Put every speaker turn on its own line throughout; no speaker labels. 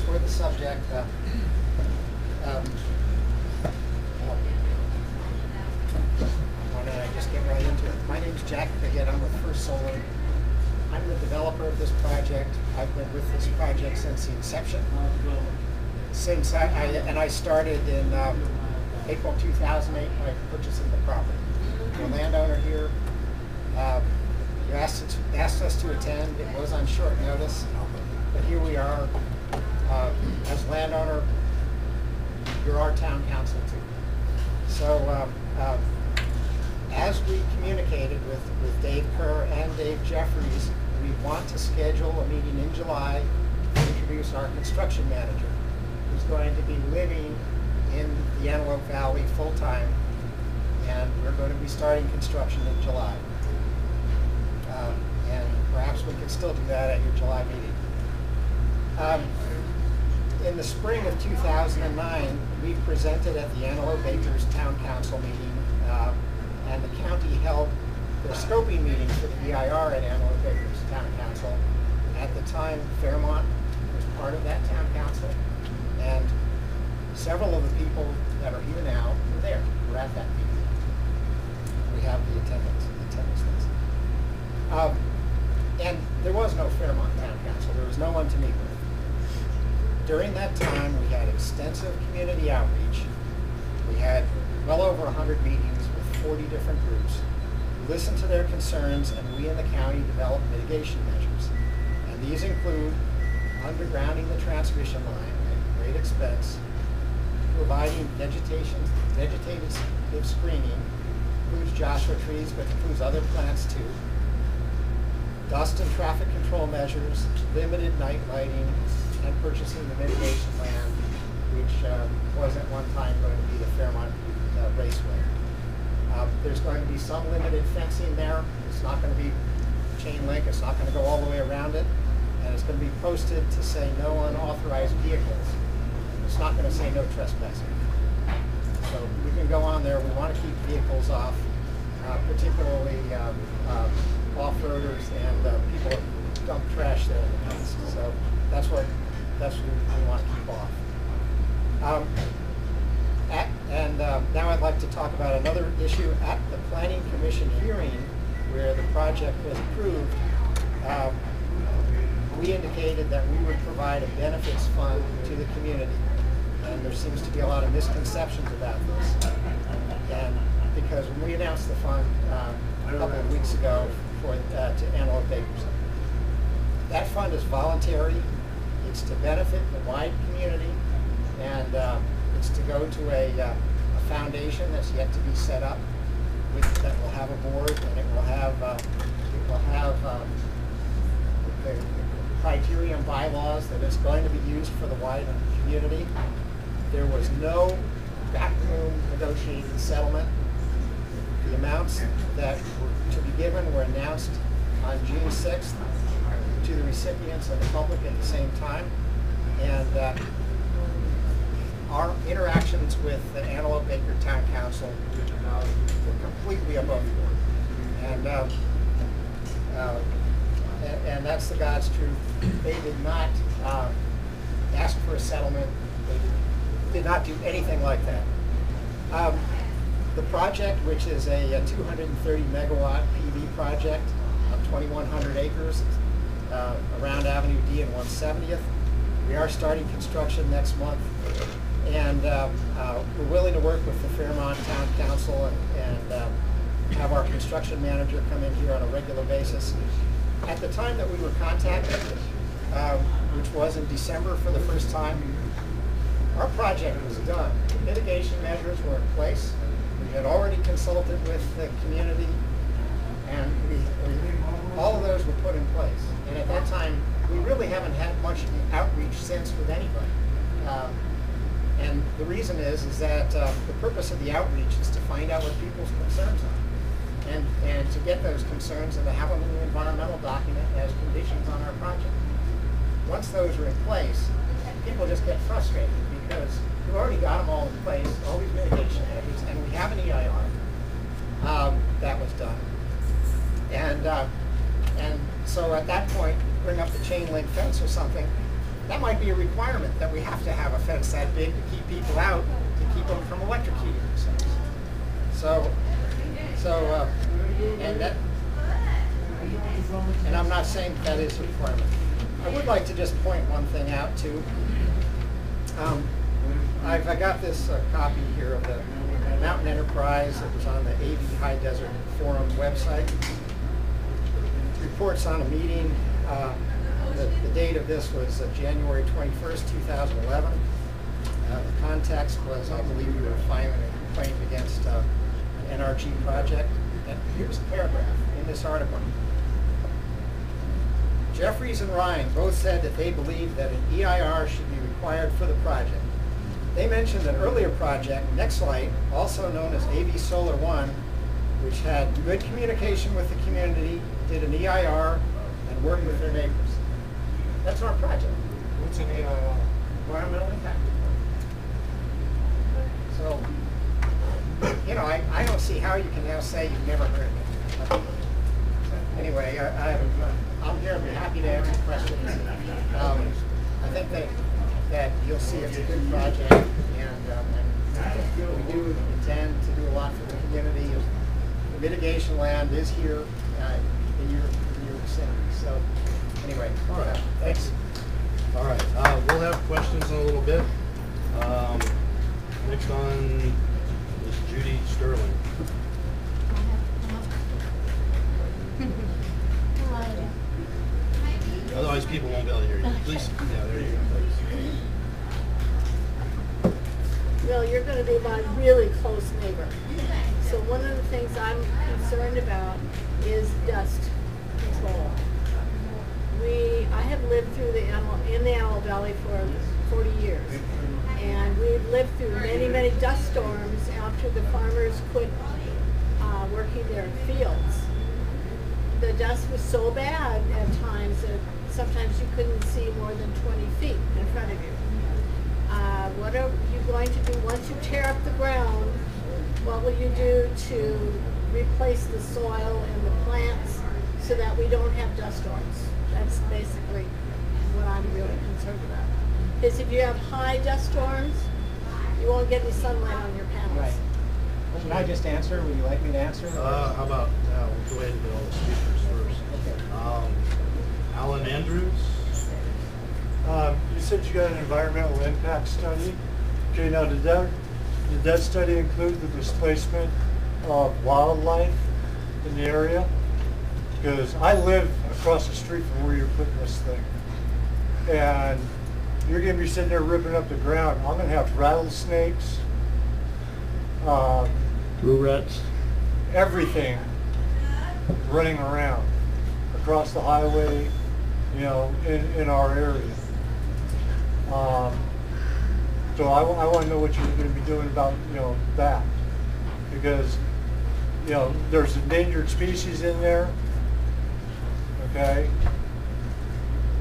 for the subject, um, why don't I just get right into it? My name's Jack Piggott. I'm with First Solar. I'm the developer of this project. I've been with this project since the inception. I started in April 2008 by purchasing the property. The landowner here, you asked us to attend. It was on short notice, but here we are. As landowner, you're our town council too. So as we communicated with Dave Kerr and Dave Jeffries, we want to schedule a meeting in July to introduce our construction manager, who's going to be living in the Antelope Valley full-time, and we're going to be starting construction in July. And perhaps we can still do that at your July meeting. In the spring of 2009, we presented at the Antelope Acres Town Council meeting, and the county held their scoping meeting for the EIR at Antelope Acres Town Council. At the time, Fairmont was part of that town council, and several of the people that are here now were there, were at that meeting. We have the attendance list. And there was no Fairmont Town Council. There was no one to meet with. During that time, we had extensive community outreach. We had well over 100 meetings with 40 different groups. We listened to their concerns, and we in the county developed mitigation measures. And these include undergrounding the transmission line at great expense, providing vegetative screening, includes Joshua trees, but includes other plants too, dust and traffic control measures, limited night lighting, and purchasing the mitigation land, which was at one time going to be the Fairmont Raceway. There's going to be some limited fencing there. It's not going to be chain link. It's not going to go all the way around it. And it's going to be posted to say no unauthorized vehicles. It's not going to say no trespassing. So we can go on there. We want to keep vehicles off, particularly off-roaders and people who dump trash there in the past. So that's what we want to keep off. Now I'd like to talk about another issue. At the Planning Commission hearing where the project was approved, we indicated that we would provide a benefits fund to the community. And there seems to be a lot of misconceptions about this. And because when we announced the fund a couple of weeks ago to Antelope Acres, that fund is voluntary. It's to benefit the wide community, and it's to go to a foundation that's yet to be set up, that will have a board, and it will have the criteria and bylaws that it's going to be used for the wide community. There was no backroom negotiated settlement. The amounts that were to be given were announced on June 6th to the recipients and the public at the same time. And our interactions with the Antelope Acre Town Council were completely above board. And that's the God's truth. They did not ask for a settlement. They did not do anything like that. The project, which is a 230 megawatt PV project of 2,100 acres around Avenue D and 170th. We are starting construction next month, and we're willing to work with the Fairmont Town Council and have our construction manager come in here on a regular basis. At the time that we were contacted, which was in December for the first time, our project was done. The mitigation measures were in place. We had already consulted with the community, and all of those were put in place. And at that time, we really haven't had much outreach since with anybody. And the reason is that the purpose of the outreach is to find out what people's concerns are, and to get those concerns and to have them in the environmental document as conditions on our project. Once those are in place, people just get frustrated because we've already got them all in place, all these mitigation measures, and we have an EIR that was done. And so at that point, bring up the chain link fence or something, that might be a requirement, that we have to have a fence that big to keep people out, to keep them from electrocuting themselves. And I'm not saying that is a requirement. I would like to just point one thing out too. I got this copy here of the Mountain Enterprise that was on the AV High Desert Forum website. It reports on a meeting. The date of this was January 21st, 2011. The context was, I believe, we were filing a complaint against an NRG project. And here's a paragraph in this article. Jeffries and Ryan both said that they believe that an EIR should be required for the project. They mentioned an earlier project, Nextlight, also known as AV Solar One, which had good communication with the community, did an EIR, and worked with their neighbors. That's our project.
What's an EIR?
Environmental impact report. So, you know, I don't see how you can now say you've never heard of it. So, anyway, I'm here. I'm happy to answer questions. I think that you'll see it's a good project, and we do intend to do a lot for the community. The mitigation land is here in your vicinity. So, anyway,
all right.
Thanks.
All right, we'll have questions in a little bit. Next on is Judy Sterling. Otherwise, people won't be able to hear you. Please, yeah, there you go.
Well, you're going to be my really close neighbor. So one of the things I'm concerned about is dust control. I have lived through in the Antelope Valley for 40 years, and we've lived through many, many dust storms after the farmers quit working their fields. The dust was so bad at times that sometimes you couldn't see more than 20 feet in front of you. What are you going to do once you tear up the ground? What will you do to replace the soil and the plants so that we don't have dust storms? That's basically what I'm really concerned about. Because if you have high dust storms, you won't get any sunlight on your panels.
Right. Should I just answer? Would you like me to answer?
How about, we'll go ahead and get all the speakers first.
Okay.
Alan Andrews.
You said you got an environmental impact study. Okay, now did that study include the displacement of wildlife in the area? Because I live across the street from where you're putting this thing. And you're going to be sitting there ripping up the ground. I'm going to have rattlesnakes,
Blue rats.
everything running around across the highway, you know, in our area. So I want to know what you're going to be doing about, you know, that. Because, you know, there's endangered species in there, okay?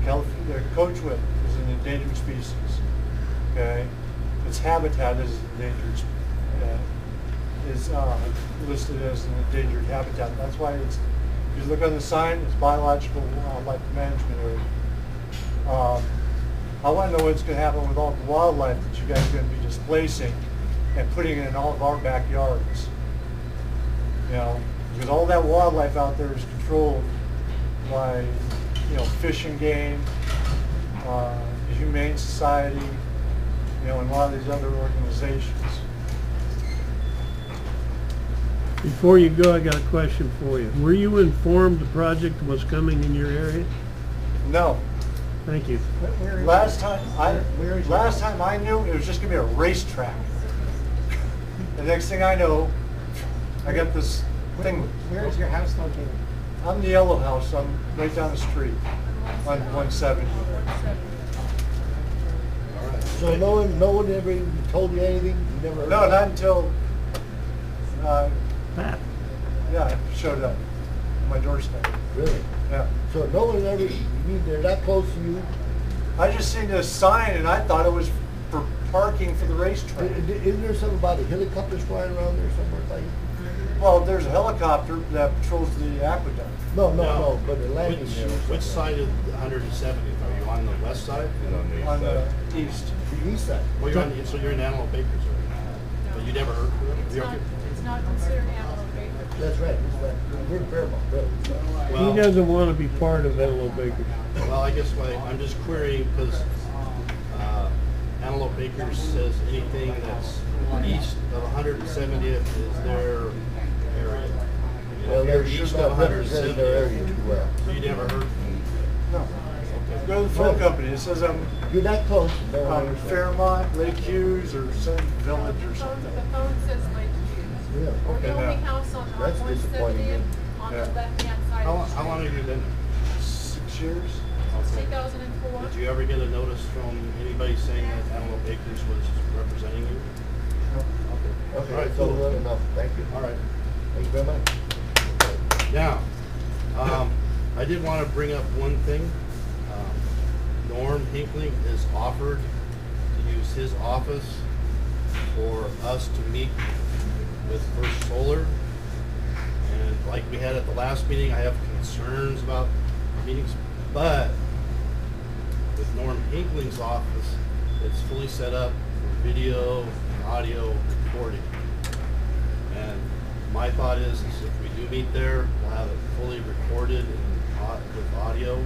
The coachwhip is an endangered species, okay? Its habitat is endangered, is listed as an endangered habitat. That's why it's, if you look on the sign, it's biological wildlife management area. I want to know what's going to happen with all the wildlife that you guys are going to be displacing and putting in all of our backyards. You know, because all that wildlife out there is controlled by, you know, Fish and Game, the Humane Society, you know, and a lot of these other organizations.
Before you go, I got a question for you. Were you informed the project was coming in your area?
No.
Thank you.
Last time I knew, it was just going to be a racetrack. The next thing I know, I got this thing.
Where is your house located?
I'm the Yellow House. I'm right down the street on 170.
All right.
So no one ever told you anything? You never heard
No,
of it?
not until,
Pat.
yeah, it showed up on my doorstep.
Really?
Yeah.
So no one ever, you mean they're that close to you?
I just seen this sign and I thought it was for parking for the racetrack.
Isn't there something about the helicopters flying around there somewhere? Like,
Well, there's a helicopter that patrols the aqueduct.
No, but the landing there.
Which side of the 170th? Are you on the west side?
On the east.
The east side.
Well, you're on, so you're in Antelope Acres, right? But you never heard from them?
It's not considered Antelope Acres.
That's right, we're in Fairmont, really.
Well,
He doesn't want to be part of Antelope Acres.
well, I guess I'm just querying because Antelope Acres says anything that's east of 170th is their area. You know,
Well,
if you're
they're sure
east
not
of
representing their
170th,
area too well.
so you never heard from them.
No. Go to the phone company. It says I'm
You're that close, you never
on
understand.
Fairmont, Lake Hughes, or some village or
The
something.
phone says Lake Hughes.
Yeah.
We're
Okay,
the only
now.
house on
That's disappointing,
170th, on the
yeah.
left-hand side
How
of
long,
the
how long have you been there?
6 years.
Okay.
2004.
Did you ever get a notice from anybody saying that Antelope Acres was representing you?
No.
Okay,
All right,
that's
cool.
all enough, thank you.
All right.
Thank you very much.
Now, I did want to bring up one thing. Norm Hinkling has offered to use his office for us to meet with First Solar. And like we had at the last meeting, I have concerns about meetings, but with Norm Hinkling's office, it's fully set up for video and audio recording. And my thought is if we do meet there, we'll have it fully recorded and with audio.